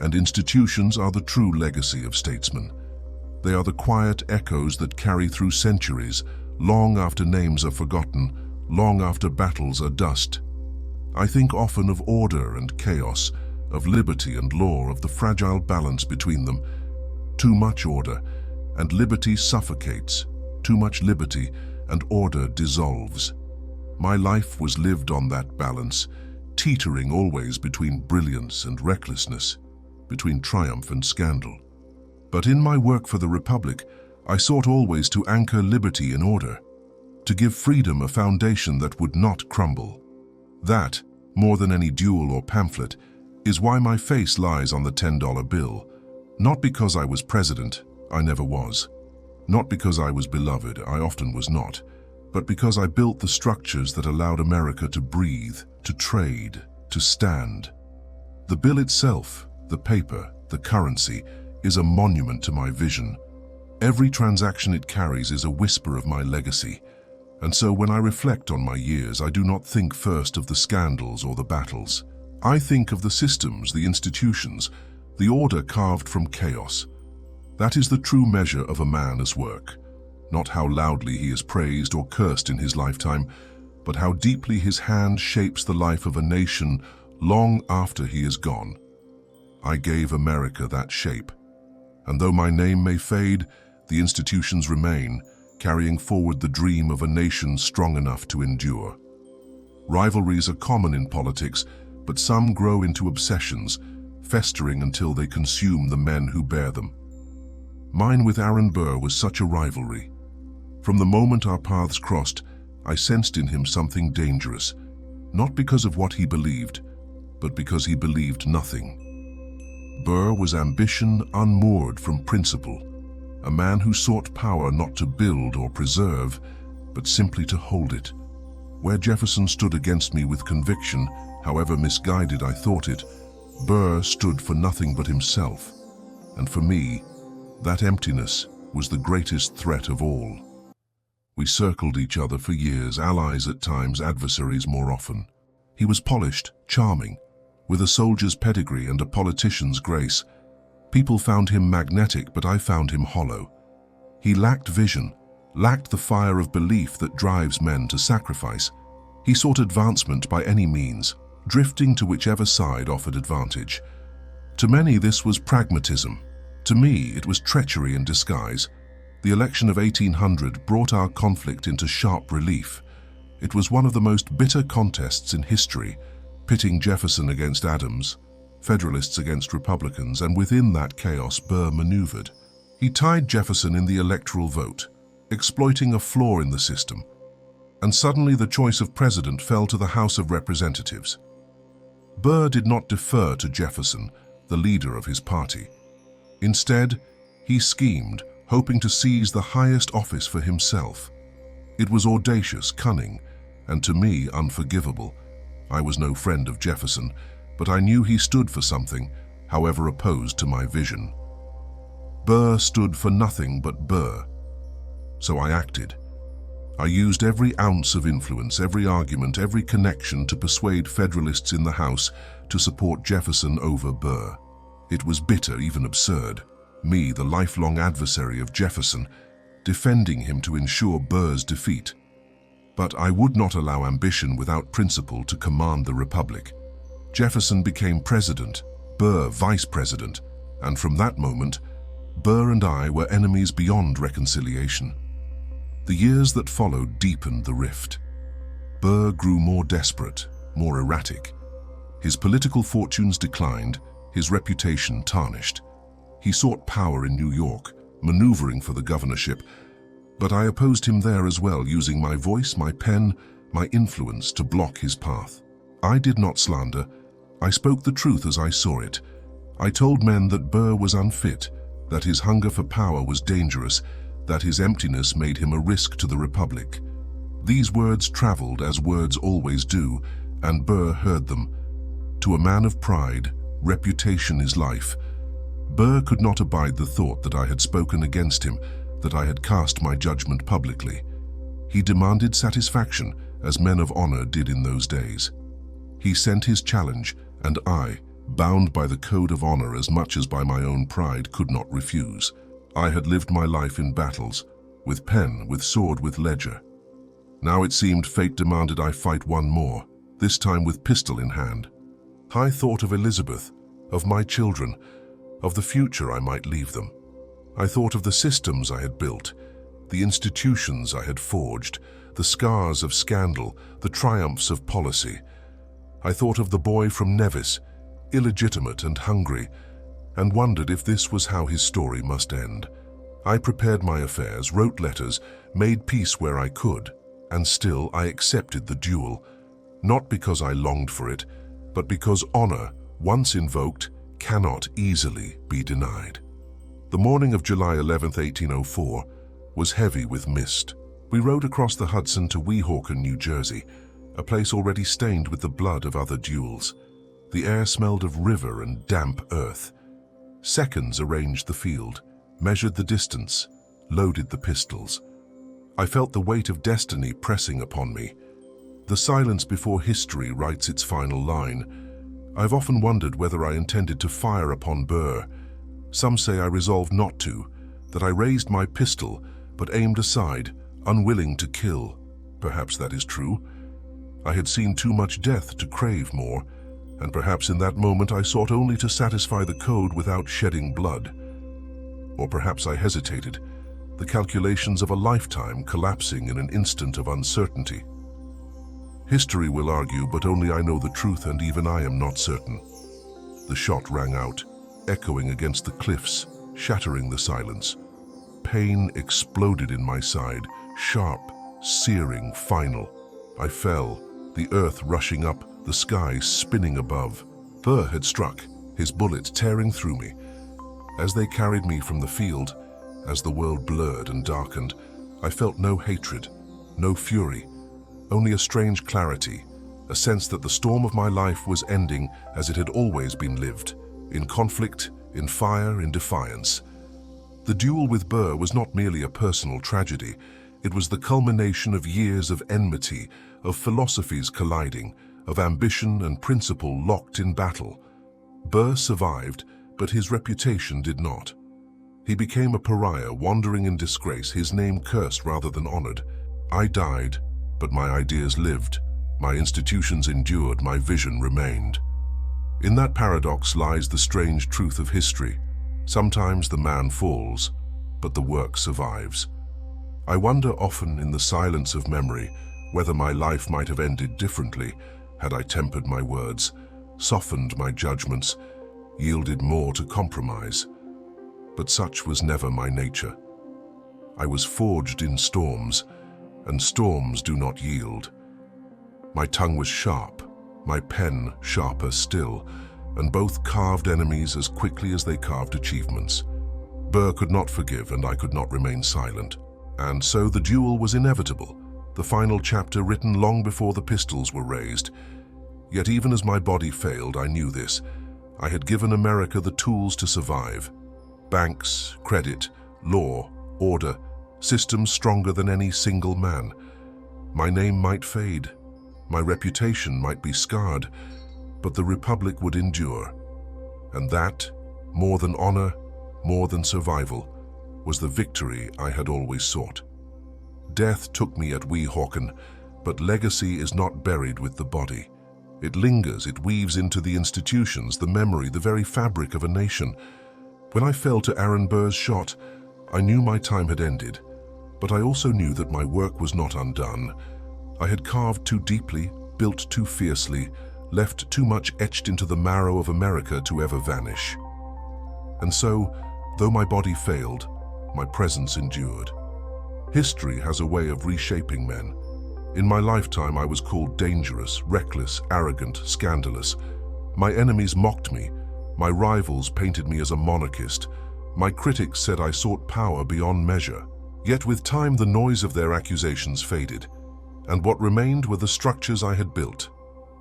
And institutions are the true legacy of statesmen. They are the quiet echoes that carry through centuries, long after names are forgotten, long after battles are dust. I think often of order and chaos, of liberty and law, of the fragile balance between them. Too much order, and liberty suffocates. Too much liberty, and order dissolves. My life was lived on that balance, teetering always between brilliance and recklessness, between triumph and scandal. But in my work for the Republic, I sought always to anchor liberty in order, to give freedom a foundation that would not crumble. That, more than any duel or pamphlet, is why my face lies on the $10 bill. Not because I was president, I never was. Not because I was beloved, I often was not. But because I built the structures that allowed America to breathe, to trade, to stand. The bill itself, the paper, the currency, is a monument to my vision. Every transaction it carries is a whisper of my legacy. And so when I reflect on my years, I do not think first of the scandals or the battles. I think of the systems, the institutions, the order carved from chaos. That is the true measure of a man's work. Not how loudly he is praised or cursed in his lifetime, but how deeply his hand shapes the life of a nation long after he is gone. I gave America that shape. And though my name may fade, the institutions remain, carrying forward the dream of a nation strong enough to endure. Rivalries are common in politics, but some grow into obsessions, festering until they consume the men who bear them. Mine with Aaron Burr was such a rivalry. From the moment our paths crossed, I sensed in him something dangerous, not because of what he believed, but because he believed nothing. Burr was ambition unmoored from principle, a man who sought power not to build or preserve, but simply to hold it. Where Jefferson stood against me with conviction, however misguided I thought it, Burr stood for nothing but himself. And for me, that emptiness was the greatest threat of all. We circled each other for years, allies at times, adversaries more often. He was polished, charming, with a soldier's pedigree and a politician's grace. People found him magnetic, but I found him hollow. He lacked vision, lacked the fire of belief that drives men to sacrifice. He sought advancement by any means, drifting to whichever side offered advantage. To many, this was pragmatism. To me, it was treachery in disguise. The election of 1800 brought our conflict into sharp relief. It was one of the most bitter contests in history, pitting Jefferson against Adams, Federalists against Republicans, and within that chaos Burr maneuvered. He tied Jefferson in the electoral vote, exploiting a flaw in the system, and suddenly the choice of president fell to the House of Representatives. Burr did not defer to Jefferson, the leader of his party. Instead, he schemed, hoping to seize the highest office for himself. It was audacious, cunning, and to me unforgivable. I was no friend of Jefferson, but I knew he stood for something, however opposed to my vision. Burr stood for nothing but Burr. So I acted. I used every ounce of influence, every argument, every connection to persuade Federalists in the House to support Jefferson over Burr. It was bitter, even absurd. Me, the lifelong adversary of Jefferson, defending him to ensure Burr's defeat. But I would not allow ambition without principle to command the Republic. Jefferson became president, Burr vice president, and from that moment, Burr and I were enemies beyond reconciliation. The years that followed deepened the rift. Burr grew more desperate, more erratic. His political fortunes declined, his reputation tarnished. He sought power in New York, maneuvering for the governorship, but I opposed him there as well, using my voice, my pen, my influence to block his path. I did not slander. I spoke the truth as I saw it. I told men that Burr was unfit, that his hunger for power was dangerous, that his emptiness made him a risk to the Republic. These words traveled as words always do, and Burr heard them. To a man of pride, reputation is life. Burr could not abide the thought that I had spoken against him, that I had cast my judgment publicly. He demanded satisfaction, as men of honor did in those days. He sent his challenge, and I, bound by the code of honor as much as by my own pride, could not refuse. I had lived my life in battles, with pen, with sword, with ledger. Now it seemed fate demanded I fight one more, this time with pistol in hand. I thought of Elizabeth, of my children, of the future I might leave them. I thought of the systems I had built, the institutions I had forged, the scars of scandal, the triumphs of policy. I thought of the boy from Nevis, illegitimate and hungry, and wondered if this was how his story must end. I prepared my affairs, wrote letters, made peace where I could, and still I accepted the duel, not because I longed for it, but because honor, once invoked, cannot easily be denied. The morning of July 11, 1804, was heavy with mist. We rode across the Hudson to Weehawken, New Jersey, a place already stained with the blood of other duels. The air smelled of river and damp earth. Seconds arranged the field, measured the distance, loaded the pistols. I felt the weight of destiny pressing upon me. The silence before history writes its final line. I've often wondered whether I intended to fire upon Burr. Some say I resolved not to, that I raised my pistol but aimed aside, unwilling to kill. Perhaps that is true. I had seen too much death to crave more, and perhaps in that moment I sought only to satisfy the code without shedding blood. Or perhaps I hesitated, the calculations of a lifetime collapsing in an instant of uncertainty. History will argue, but only I know the truth, and even I am not certain. The shot rang out, echoing against the cliffs, shattering the silence. Pain exploded in my side, sharp, searing, final. I fell, the earth rushing up, the sky spinning above. Burr had struck, his bullet tearing through me. As they carried me from the field, as the world blurred and darkened, I felt no hatred, no fury, only a strange clarity, a sense that the storm of my life was ending as it had always been lived, in conflict, in fire, in defiance. The duel with Burr was not merely a personal tragedy, it was the culmination of years of enmity, of philosophies colliding, of ambition and principle locked in battle. Burr survived, but his reputation did not. He became a pariah, wandering in disgrace, his name cursed rather than honored. I died, but my ideas lived. My institutions endured, my vision remained. In that paradox lies the strange truth of history. Sometimes the man falls, but the work survives. I wonder often in the silence of memory whether my life might have ended differently had I tempered my words, softened my judgments, yielded more to compromise. But such was never my nature. I was forged in storms, and storms do not yield. My tongue was sharp, my pen sharper still, and both carved enemies as quickly as they carved achievements. Burr could not forgive, and I could not remain silent. And so the duel was inevitable, the final chapter written long before the pistols were raised. Yet even as my body failed, I knew this. I had given America the tools to survive. Banks, credit, law, order, systems stronger than any single man. My name might fade, my reputation might be scarred, but the Republic would endure. And that, more than honor, more than survival, was the victory I had always sought. Death took me at Weehawken, but legacy is not buried with the body. It lingers, it weaves into the institutions, the memory, the very fabric of a nation. When I fell to Aaron Burr's shot, I knew my time had ended, but I also knew that my work was not undone. I had carved too deeply, built too fiercely, left too much etched into the marrow of America to ever vanish. And so, though my body failed, my presence endured. History has a way of reshaping men. In my lifetime, I was called dangerous, reckless, arrogant, scandalous. My enemies mocked me. My rivals painted me as a monarchist. My critics said I sought power beyond measure. Yet with time, the noise of their accusations faded, and what remained were the structures I had built.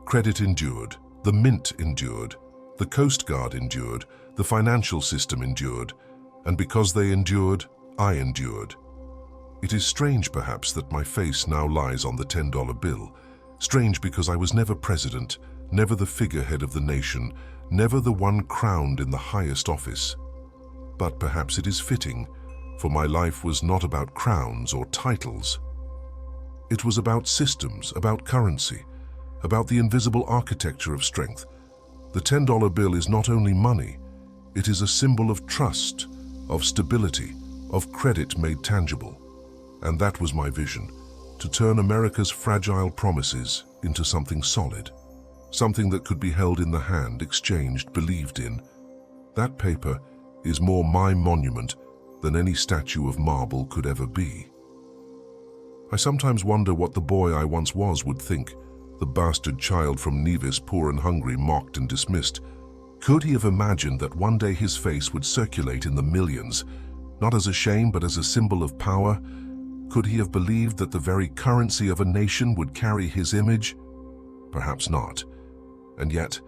Credit endured, the mint endured, the Coast Guard endured, the financial system endured, and because they endured, I endured. It is strange, perhaps, that my face now lies on the $10 bill. Strange because I was never president, never the figurehead of the nation, never the one crowned in the highest office. But perhaps it is fitting, for my life was not about crowns or titles. It was about systems, about currency, about the invisible architecture of strength. The $10 bill is not only money, it is a symbol of trust, of stability, of credit made tangible. And that was my vision, to turn America's fragile promises into something solid, something that could be held in the hand, exchanged, believed in. That paper is more my monument than any statue of marble could ever be. I sometimes wonder what the boy I once was would think, the bastard child from Nevis, poor and hungry, mocked and dismissed. Could he have imagined that one day his face would circulate in the millions, not as a shame but as a symbol of power? Could he have believed that the very currency of a nation would carry his image? Perhaps not. And yet,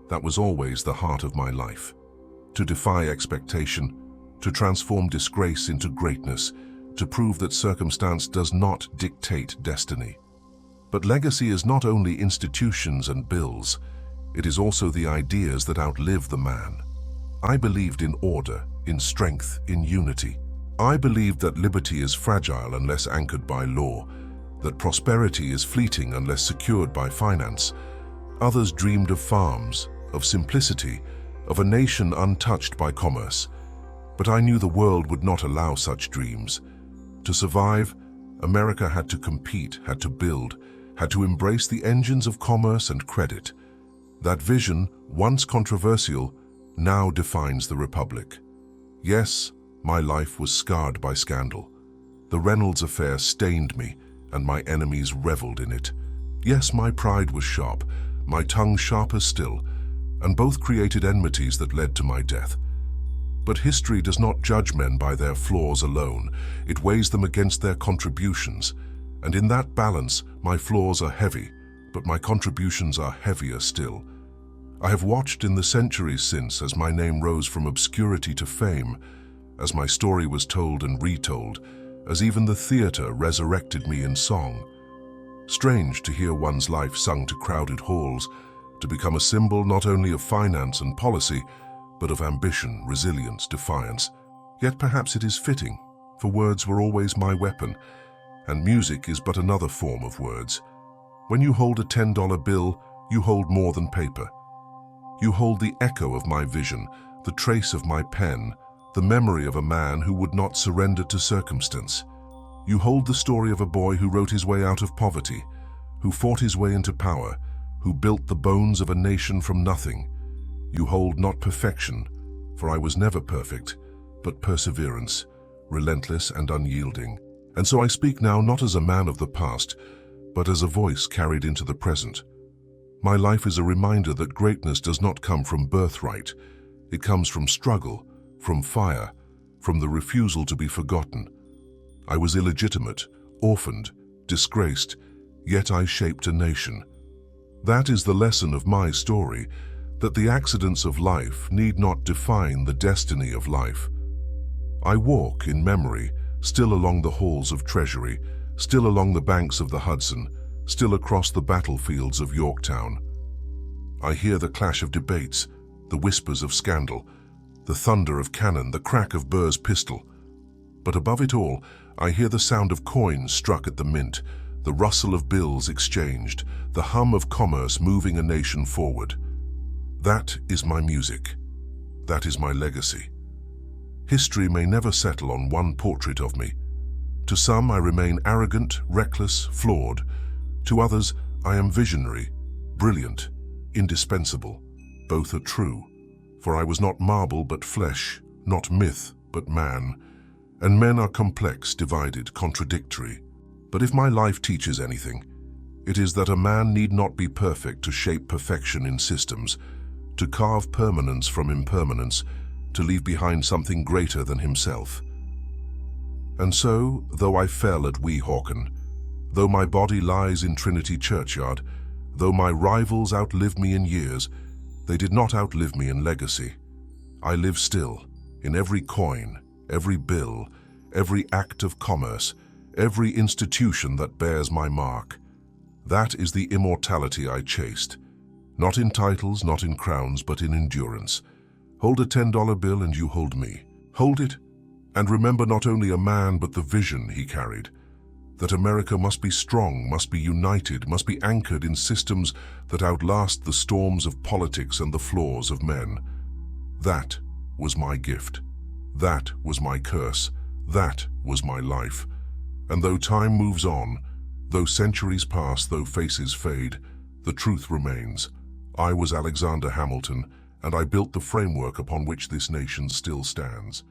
that was always the heart of my life. To defy expectation, to transform disgrace into greatness, to prove that circumstance does not dictate destiny. But legacy is not only institutions and bills, it is also the ideas that outlive the man. I believed in order, in strength, in unity. I believed that liberty is fragile unless anchored by law, that prosperity is fleeting unless secured by finance. Others dreamed of farms, of simplicity, of a nation untouched by commerce. But I knew the world would not allow such dreams. To survive, America had to compete, had to build, had to embrace the engines of commerce and credit. That vision, once controversial, now defines the Republic. Yes, my life was scarred by scandal. The Reynolds affair stained me, and my enemies reveled in it. Yes, my pride was sharp, my tongue sharper still, and both created enmities that led to my death. But history does not judge men by their flaws alone. It weighs them against their contributions, and in that balance, my flaws are heavy, but my contributions are heavier still. I have watched in the centuries since as my name rose from obscurity to fame, as my story was told and retold, as even the theater resurrected me in song. Strange to hear one's life sung to crowded halls, to become a symbol not only of finance and policy, but of ambition, resilience, defiance. Yet perhaps it is fitting, for words were always my weapon, and music is but another form of words. When you hold a $10 bill, you hold more than paper. You hold the echo of my vision, the trace of my pen, the memory of a man who would not surrender to circumstance. You hold the story of a boy who wrote his way out of poverty, who fought his way into power, who built the bones of a nation from nothing. You hold not perfection, for I was never perfect, but perseverance, relentless and unyielding. And so I speak now not as a man of the past, but as a voice carried into the present. My life is a reminder that greatness does not come from birthright. It comes from struggle, from fire, from the refusal to be forgotten. I was illegitimate, orphaned, disgraced, yet I shaped a nation. That is the lesson of my story, that the accidents of life need not define the destiny of life. I walk in memory, still along the halls of Treasury, still along the banks of the Hudson, still across the battlefields of Yorktown. I hear the clash of debates, the whispers of scandal, the thunder of cannon, the crack of Burr's pistol. But above it all, I hear the sound of coins struck at the mint, the rustle of bills exchanged, the hum of commerce moving a nation forward. That is my music. That is my legacy. History may never settle on one portrait of me. To some I remain arrogant, reckless, flawed. To others I am visionary, brilliant, indispensable. Both are true, for I was not marble but flesh, not myth but man. And men are complex, divided, contradictory. But if my life teaches anything, it is that a man need not be perfect to shape perfection in systems, to carve permanence from impermanence, to leave behind something greater than himself. And so, though I fell at Weehawken, though my body lies in Trinity Churchyard, though my rivals outlived me in years, they did not outlive me in legacy. I live still, in every coin, every bill, every act of commerce, every institution that bears my mark. That is the immortality I chased. Not in titles, not in crowns, but in endurance. Hold a $10 bill and you hold me. Hold it, and remember not only a man but the vision he carried. That America must be strong, must be united, must be anchored in systems that outlast the storms of politics and the flaws of men. That was my gift. That was my curse. That was my life. And though time moves on, though centuries pass, though faces fade, the truth remains. I was Alexander Hamilton, and I built the framework upon which this nation still stands.